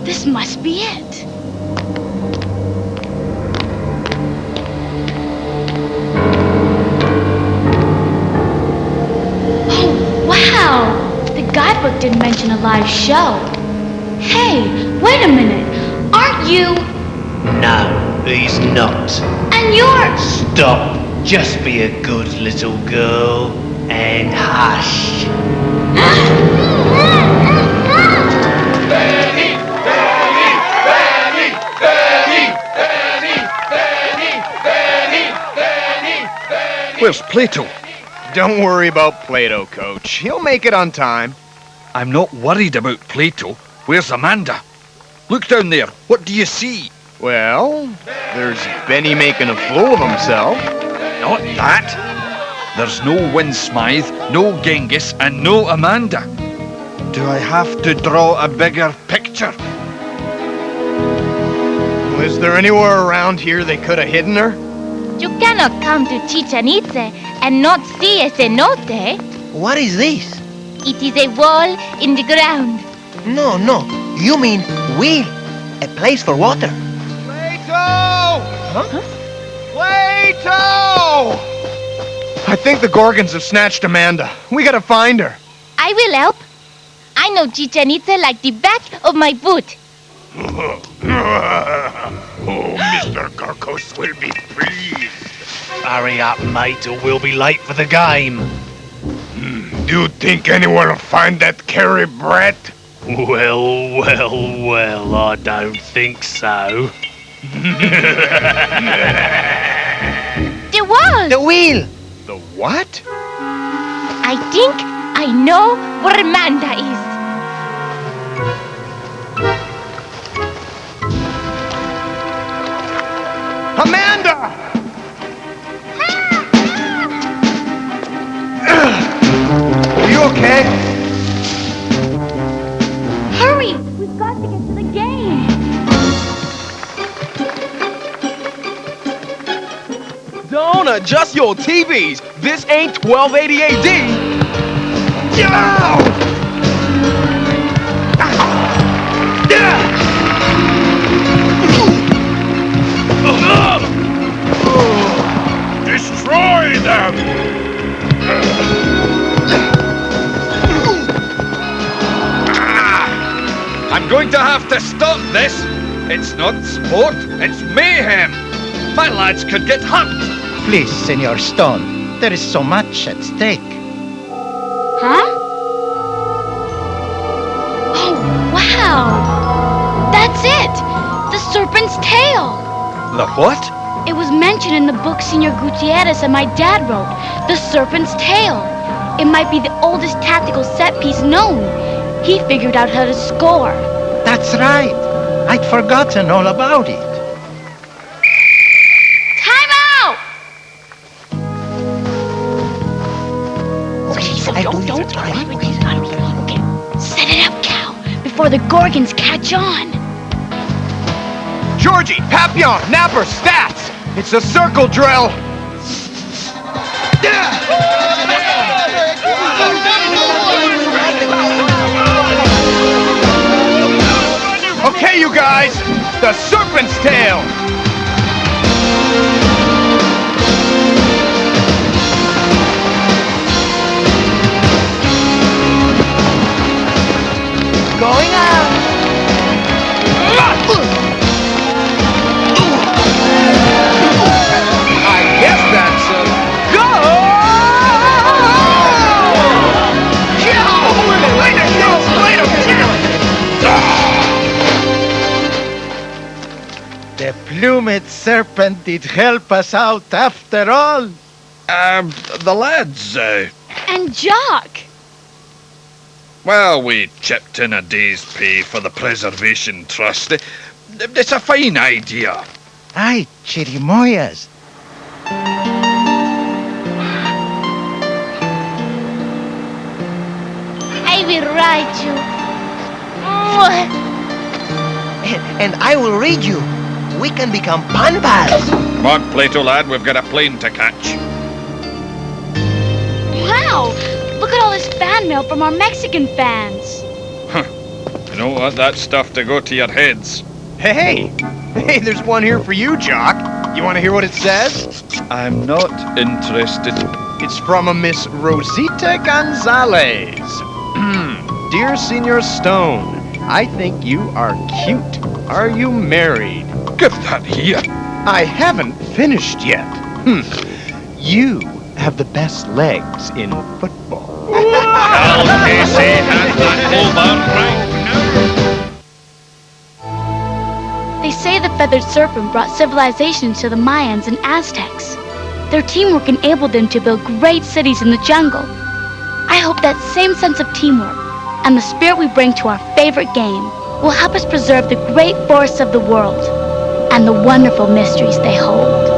This must be it. Oh, wow! The guidebook didn't mention a live show. Hey, wait a minute. Aren't you... No, he's not. And you're... Stop. Just be a good little girl and hush. Benny, Benny, Benny, Benny, Benny, Benny, Benny, Benny, Benny. Where's Plato? Don't worry about Plato, Coach. He'll make it on time. I'm not worried about Plato. Where's Amanda? Look down there. What do you see? Well, there's Benny making a fool of himself. Not that. There's no Wyn Smythe, no Ghengis, and no Amanda. Do I have to draw a bigger picture? Was there anywhere around here they could have hidden her? You cannot come to Chichen Itza and not see a cenote. What is this? It is a wall in the ground. No, you mean wheel, a place for water. Plato! Huh? Plato! I think the Gorgons have snatched Amanda. We gotta find her. I will help. I know Chichen Itza like the back of my boot. Oh, Mr. Garko will be pleased. Hurry up, mate, or we'll be late for the game. Do you think anyone will find that Carey brat? Well, I don't think so. The wall! The wheel! The what? I think I know where Amanda is. Amanda! Are you okay? Hurry! We've got to get to the game. Don't adjust your TVs. This ain't 1280 AD. Destroy them! I'm going to have to stop this. It's not sport, it's mayhem. My lads could get hurt. Please, Senor Stone, there is so much at stake. Huh? Oh, wow! That's it! The serpent's tail! The what? It was mentioned in the book Senor Gutierrez and my dad wrote. The serpent's tail. It might be the oldest tactical set piece known. He figured out how to score. That's right. I'd forgotten all about it. Time out! Okay, Okay, set it up, Cal, before the Gorgons catch on. Georgie, Papillon, Napper, Stats! It's a circle drill! Okay, you guys, the serpent's tail! Going out! I guess that's a goal! The plumed serpent did help us out after all. The lads, And Jock! well, we chipped in a day's pay for the Preservation Trust. It's a fine idea. Ay, chirimoyas. I will ride you. And I will read you. We can become pen pals. Come on, Plato, lad, we've got a plane to catch. Wow! Look at all this fan mail from our Mexican fans. You don't want that stuff to go to your heads. Hey, there's one here for you, Jock. You want to hear what it says? I'm not interested. It's from a Miss Rosita Gonzalez. Dear Senor Stone, I think you are cute. Are you married? Give that here. I haven't finished yet. You have the best legs in football. Tell Casey has that over right now. They say the feathered serpent brought civilization to the Mayans and Aztecs. Their teamwork enabled them to build great cities in the jungle. I hope that same sense of teamwork and the spirit we bring to our favorite game will help us preserve the great forests of the world and the wonderful mysteries they hold.